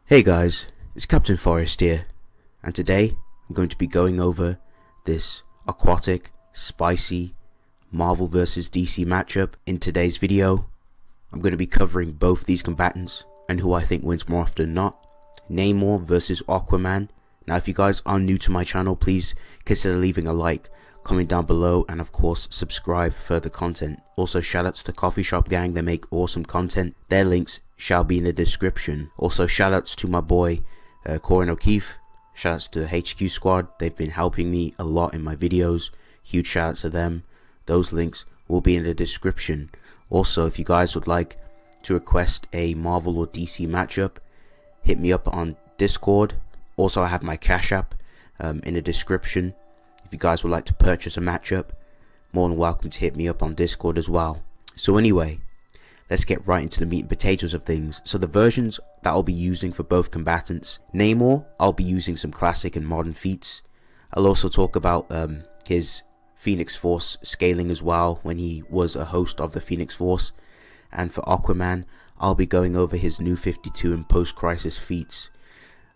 Hey guys, it's Captain Forest here, and today I'm going to be going over this aquatic, spicy Marvel vs DC matchup. In today's video, I'm going to be covering both these combatants and who I think wins more often than not. Namor versus Aquaman. Now if you guys are new to my channel, please consider leaving a like, comment down below, and of course subscribe for further content. Also shoutouts to Coffee Shop Gang, they make awesome content. Their links shall be in the description. Also shoutouts to my boy Korin O'Keefe. Shoutouts to the HQ squad, they've been helping me a lot in my videos. Huge shoutouts to them. Those links will be in the description. Also, if you guys would like to request a Marvel or DC matchup, hit me up on Discord. Also, I have my Cash App in the description. If you guys would like to purchase a matchup, more than welcome to hit me up on Discord as well. So anyway, let's get right into the meat and potatoes of things. So the versions that I'll be using for both combatants. Namor, I'll be using some classic and modern feats. I'll also talk about his Phoenix Force scaling as well, when he was a host of the Phoenix Force. And for Aquaman, I'll be going over his New 52 and post-crisis feats.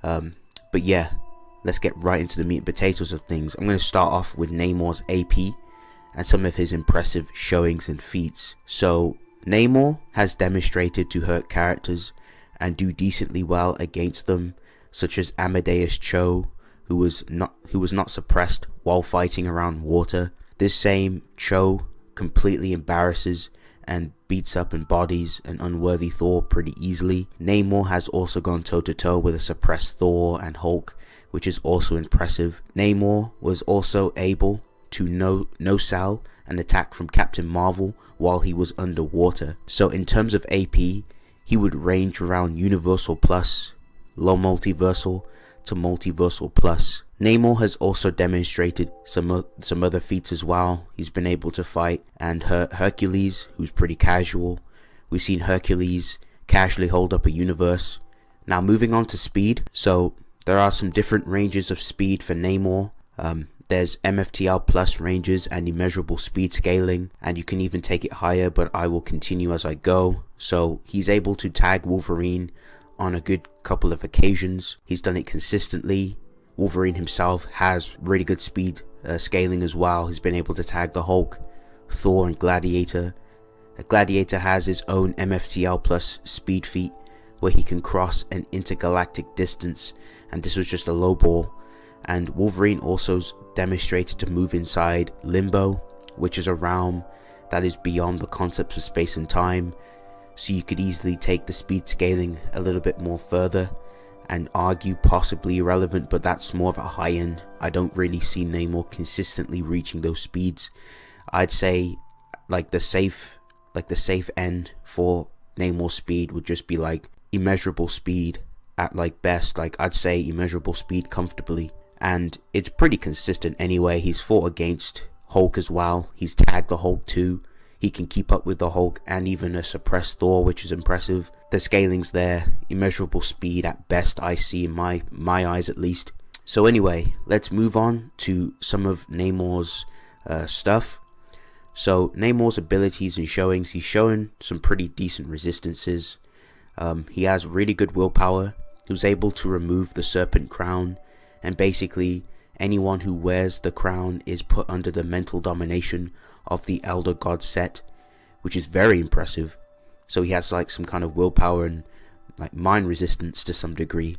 But yeah, let's get right into the meat and potatoes of things. I'm going to start off with Namor's AP and some of his impressive showings and feats. So Namor has demonstrated to hurt characters and do decently well against them, such as Amadeus Cho, who was not suppressed while fighting around water. This same Cho completely embarrasses and beats up and bodies an unworthy Thor pretty easily. Namor has also gone toe to toe with a suppressed Thor and Hulk, which is also impressive. Namor was also able to no-sell an attack from Captain Marvel while he was underwater. So in terms of AP, he would range around Universal Plus, low multiversal to multiversal plus. Namor has also demonstrated some other feats as well. He's been able to fight and hurt Hercules, who's pretty casual. We've seen Hercules casually hold up a universe. Now moving on to speed. So there are some different ranges of speed for Namor. There's MFTL plus ranges and immeasurable speed scaling, and you can even take it higher, but I will continue as I go. So he's able to tag Wolverine on a good couple of occasions. He's done it consistently. Wolverine himself has really good speed scaling as well. He's been able to tag the Hulk, Thor, and Gladiator. Gladiator has his own MFTL plus speed feat where he can cross an intergalactic distance, and this was just a low ball. And Wolverine also demonstrated to move inside limbo, which is a realm that is beyond the concepts of space and time. So you could easily take the speed scaling a little bit more further and argue possibly irrelevant, but that's more of a high end. I don't really see Namor consistently reaching those speeds. I'd say like the safe end for Namor's speed would just be like immeasurable speed at like best. Like I'd say immeasurable speed comfortably, and it's pretty consistent anyway. He's fought against Hulk as well. He's tagged the Hulk too. He can keep up with the Hulk and even a suppressed Thor, which is impressive. The scaling's there. Immeasurable speed at best, I see in my eyes at least. So anyway, let's move on to some of Namor's stuff. So Namor's abilities and showings. He's shown some pretty decent resistances. He has really good willpower. He was able to remove the serpent crown, and basically anyone who wears the crown is put under the mental domination of the Elder God set, which is very impressive. So he has like some kind of willpower and like mind resistance to some degree.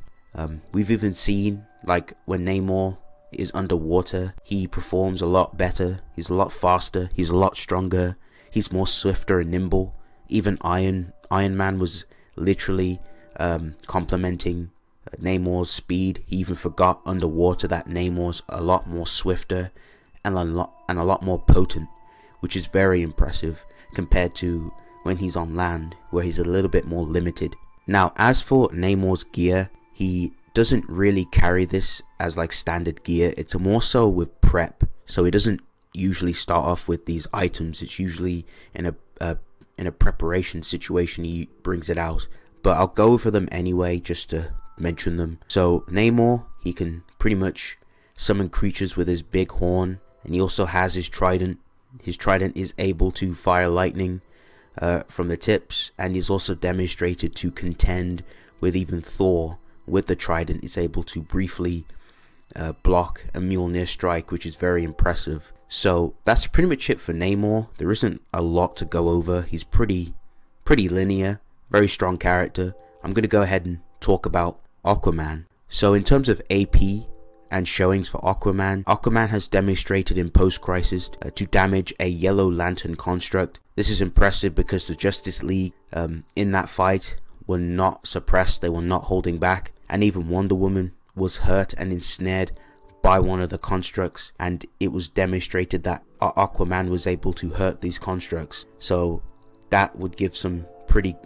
We've even seen like when Namor is underwater, he performs a lot better. He's a lot faster, he's a lot stronger, he's more swifter and nimble. Even Iron Man was literally complimenting Namor's speed. He even forgot underwater that Namor's a lot more swifter and a lot more potent, which is very impressive compared to when he's on land, where he's a little bit more limited. Now as for Namor's gear, he doesn't really carry this as like standard gear. It's more so with prep. So he doesn't usually start off with these items. It's usually in a preparation situation he brings it out, but I'll go for them anyway just to mention them. So Namor, he can pretty much summon creatures with his big horn, and he also has his trident. His trident is able to fire lightning from the tips, and he's also demonstrated to contend with even Thor with the trident is able to briefly block a Mjolnir strike, which is very impressive. So that's pretty much it for Namor. There isn't a lot to go over. He's pretty linear, very strong character. I'm going to go ahead and talk about Aquaman. So in terms of AP and showings for Aquaman, Aquaman has demonstrated in post-crisis to damage a Yellow Lantern construct. This is impressive because the Justice League in that fight were not suppressed, they were not holding back, and even Wonder Woman was hurt and ensnared by one of the constructs, and it was demonstrated that Aquaman was able to hurt these constructs. So that would give some pretty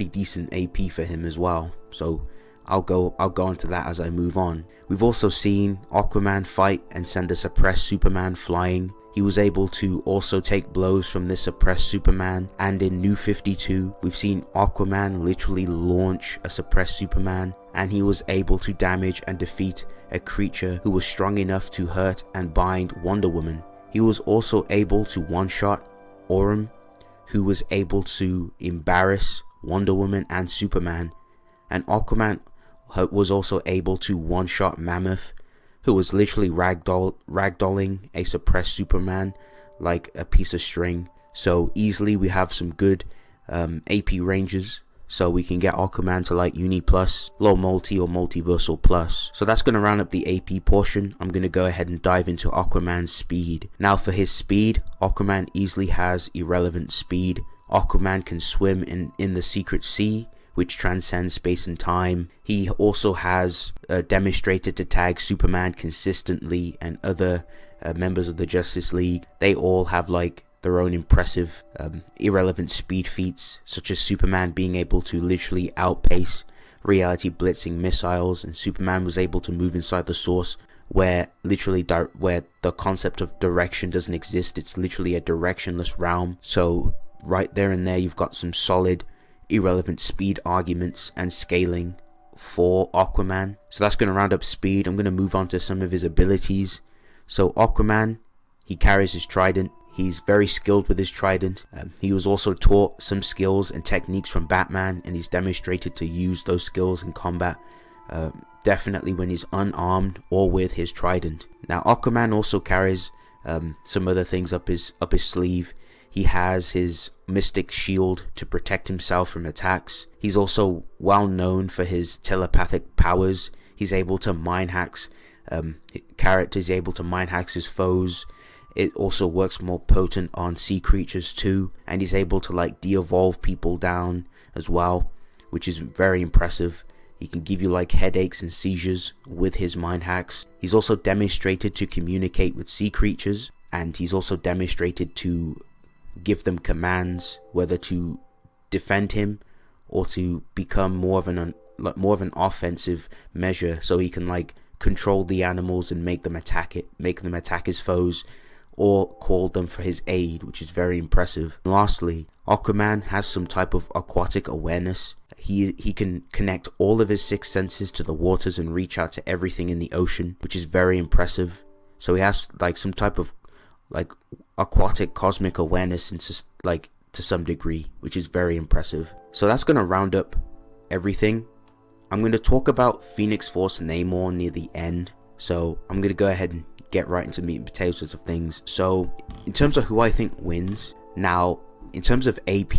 decent AP for him as well. So I'll go into that as I move on. We've also seen Aquaman fight and send a suppressed Superman flying. He was able to also take blows from this suppressed Superman, and in New 52 we've seen Aquaman literally launch a suppressed Superman, and he was able to damage and defeat a creature who was strong enough to hurt and bind Wonder Woman. He was also able to one-shot Orm, who was able to embarrass Wonder Woman and Superman, and Aquaman was also able to one-shot Mammoth, who was literally ragdolling a suppressed Superman like a piece of string. So easily we have some good AP ranges, so we can get Aquaman to like Uni Plus, Low Multi or Multiversal Plus. So that's going to round up the AP portion. I'm going to go ahead and dive into Aquaman's speed. Now for his speed, Aquaman easily has irrelevant speed. Aquaman can swim in the secret sea, which transcends space and time. He also has demonstrated to tag Superman consistently, and other members of the Justice League. They all have like their own impressive irrelevant speed feats, such as Superman being able to literally outpace reality blitzing missiles, and Superman was able to move inside the source where where the concept of direction doesn't exist. It's literally a directionless realm. So right there and there you've got some solid irrelevant speed arguments and scaling for Aquaman. So that's going to round up speed. I'm going to move on to some of his abilities. So Aquaman, he carries his trident. He's very skilled with his trident. He was also taught some skills and techniques from Batman, and he's demonstrated to use those skills in combat, definitely when he's unarmed or with his trident. Now Aquaman also carries some other things up his sleeve. He has his mystic shield to protect himself from attacks. He's also well known for his telepathic powers. He's able to mind hacks characters, able to mind hacks his foes. It also works more potent on sea creatures too, and he's able to like de-evolve people down as well, which is very impressive. He can give you like headaches and seizures with his mind hacks. He's also demonstrated to communicate with sea creatures, and he's also demonstrated to give them commands, whether to defend him or to become more of an offensive measure, so he can like control the animals and make them attack his foes, or call them for his aid, which is very impressive. And lastly, Aquaman has some type of aquatic awareness. He can connect all of his 6 senses to the waters and reach out to everything in the ocean, which is very impressive. So he has like some type of like aquatic cosmic awareness to some degree, which is very impressive. So that's going to round up everything. I'm going to talk about Phoenix Force Namor near the end, so I'm going to go ahead and get right into meat and potatoes of things. So in terms of who I think wins, now in terms of AP,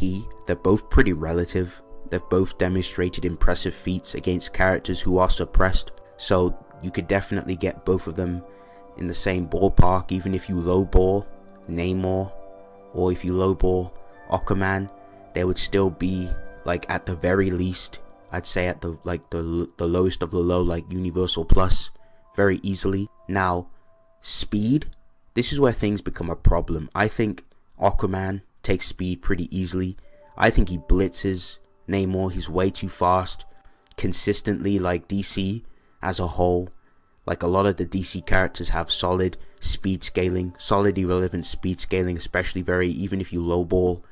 they're both pretty relative. They've both demonstrated impressive feats against characters who are suppressed, so you could definitely get both of them in the same ballpark. Even if you lowball Namor or if you lowball Aquaman, they would still be like at the very least, I'd say at the lowest of the low, like Universal Plus, very easily. Now speed, this is where things become a problem. I think Aquaman takes speed pretty easily. I think he blitzes Namor. He's way too fast consistently. Like DC as a whole, like a lot of the DC characters have solid speed scaling, solid irrelevant speed scaling, especially even if you lowball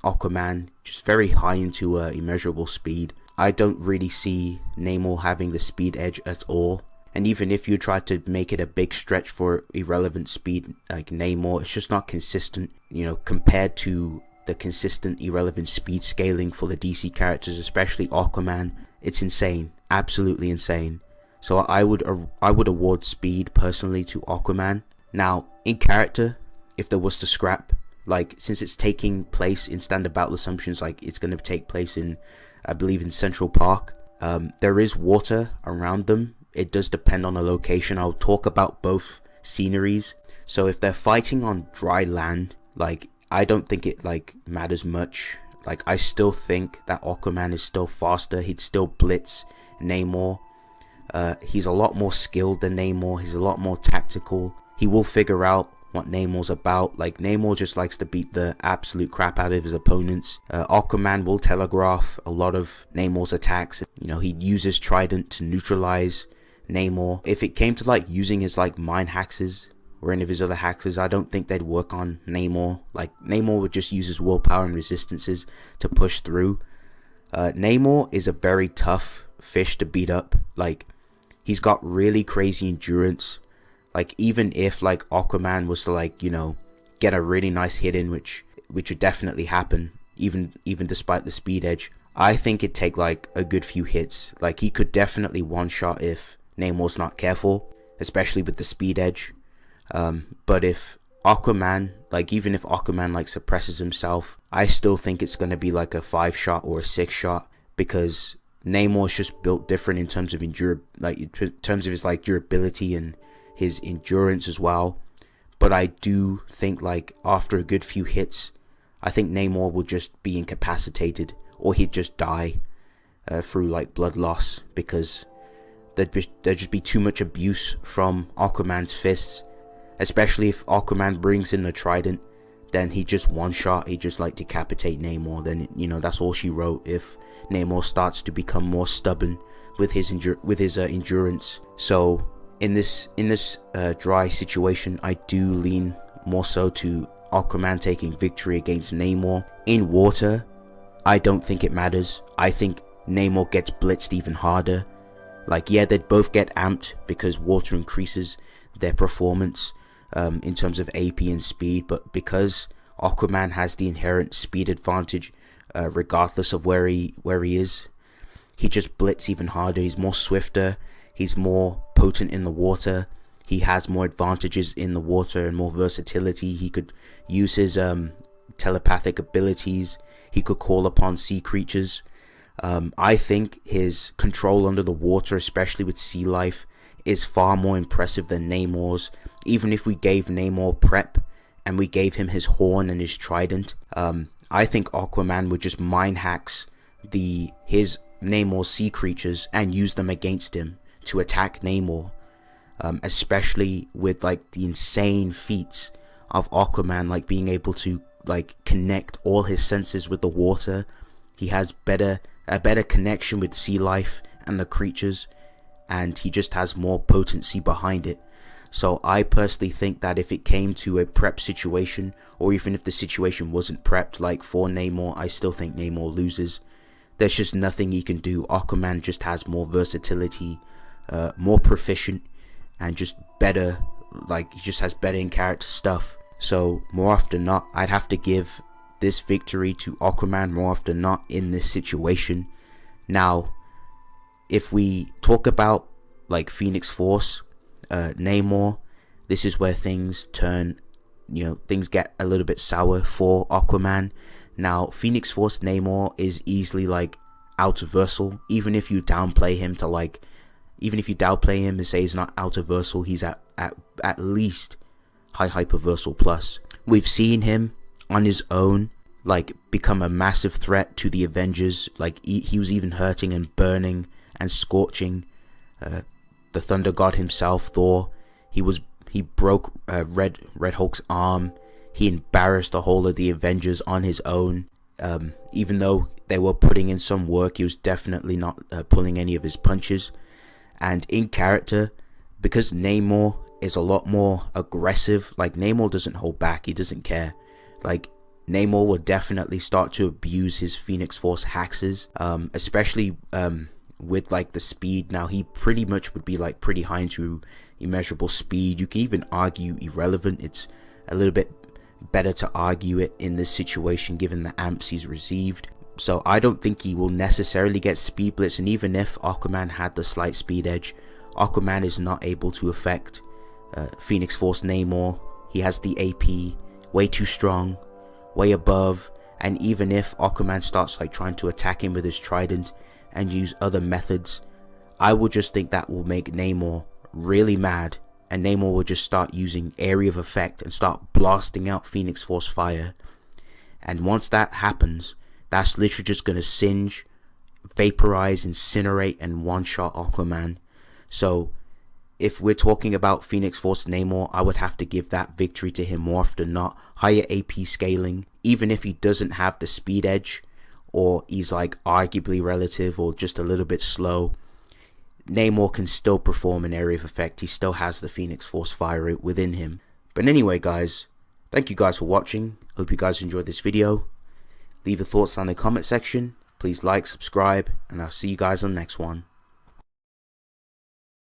Aquaman, just very high into immeasurable speed. I don't really see Namor having the speed edge at all. And even if you try to make it a big stretch for irrelevant speed like Namor, it's just not consistent, compared to the consistent irrelevant speed scaling for the DC characters, especially Aquaman. It's insane. absolutely insane. So I would award speed personally to Aquaman. Now, in character, if there was to scrap, like, since it's taking place in standard battle assumptions, like it's going to take place in, I believe, in Central Park, there is water around them. It does depend on the location. I'll talk about both sceneries. So if they're fighting on dry land, like, I don't think it like matters much. Like, I still think that Aquaman is still faster. He'd still blitz Namor. He's a lot more skilled than Namor. He's a lot more tactical. He will figure out what Namor's about. Like, Namor just likes to beat the absolute crap out of his opponents. Aquaman will telegraph a lot of Namor's attacks. You know, he uses Trident to neutralize Namor. If it came to like using his like mind hexes or any of his other hexes, I don't think they'd work on Namor. Like, Namor would just use his willpower and resistances to push through. Namor is a very tough fish to beat up. Like, he's got really crazy endurance. Like, even if like Aquaman was to like, you know, get a really nice hit in, which would definitely happen, even despite the speed edge, I think it'd take like a good few hits. Like, he could definitely one shot if Namor's not careful, especially with the speed edge. But if Aquaman, like, even if Aquaman like suppresses himself, I still think it's going to be like a 5 shot or a 6 shot, because Namor's just built different in terms of his like durability and his endurance as well. But I do think like after a good few hits, I think Namor will just be incapacitated, or he'd just die through like blood loss, because there'd just be too much abuse from Aquaman's fists. Especially if Aquaman brings in the Trident, then he just one shot, he just like decapitate Namor. Then, you know, that's all she wrote. If Namor starts to become more stubborn with his endurance. So in this dry situation, I do lean more so to Aquaman taking victory against Namor. In water, I don't think it matters. I think Namor gets blitzed even harder. Like, yeah, they'd both get amped because water increases their performance in terms of AP and speed, but because Aquaman has the inherent speed advantage, regardless of where he is, he just blitz even harder. He's more swifter, he's more potent in the water, he has more advantages in the water and more versatility. He could use his telepathic abilities, he could call upon sea creatures. I think his control under the water, especially with sea life, is far more impressive than Namor's. Even if we gave Namor prep and we gave him his horn and his trident, I think Aquaman would just mind hacks his Namor's sea creatures and use them against him to attack Namor, especially with like the insane feats of Aquaman, like being able to like connect all his senses with the water. He has a better connection with sea life and the creatures, and he just has more potency behind it. So I personally think that if it came to a prep situation, or even if the situation wasn't prepped, like for Namor, I still think Namor loses. There's just nothing he can do. Aquaman just has more versatility, more proficient, and just better, like, he just has better in character stuff. So more often than not, I'd have to give this victory to Aquaman more often than not in this situation. Now, if we talk about like Phoenix Force, Namor, this is where things turn, you know, things get a little bit sour for Aquaman. Now, Phoenix Force Namor is easily like out of Versal. Even if you downplay him and say he's not out of Versal, he's at least high Hyperversal plus. We've seen him on his own like become a massive threat to the Avengers. Like he was even hurting and burning and scorching the Thunder God himself, Thor. He broke Red Hulk's arm. He embarrassed the whole of the Avengers on his own. Even though they were putting in some work, he was definitely not pulling any of his punches. And in character, because Namor is a lot more aggressive, like Namor doesn't hold back, he doesn't care. Like Namor will definitely start to abuse his Phoenix Force hexes, especially with like the speed. Now he pretty much would be like pretty high into immeasurable speed. You can even argue irrelevant. It's a little bit better to argue it in this situation given the amps he's received. So I don't think he will necessarily get speed blitz, and even if Aquaman had the slight speed edge, Aquaman is not able to affect Phoenix Force Namor. He has the AP, way too strong, way above, and even if Aquaman starts like trying to attack him with his trident and use other methods, I will just think that will make Namor really mad, and Namor will just start using area of effect and start blasting out Phoenix Force fire. And once that happens, that's literally just going to singe, vaporize, incinerate, and one-shot Aquaman. So if we're talking about Phoenix Force Namor, I would have to give that victory to him more often than not. Higher AP scaling, even if he doesn't have the speed edge, or he's like arguably relative or just a little bit slow, Namor can still perform an area of effect. He still has the Phoenix Force fire within him. But anyway guys, thank you guys for watching. Hope you guys enjoyed this video. Leave your thoughts down in the comment section. Please like, subscribe, and I'll see you guys on the next one.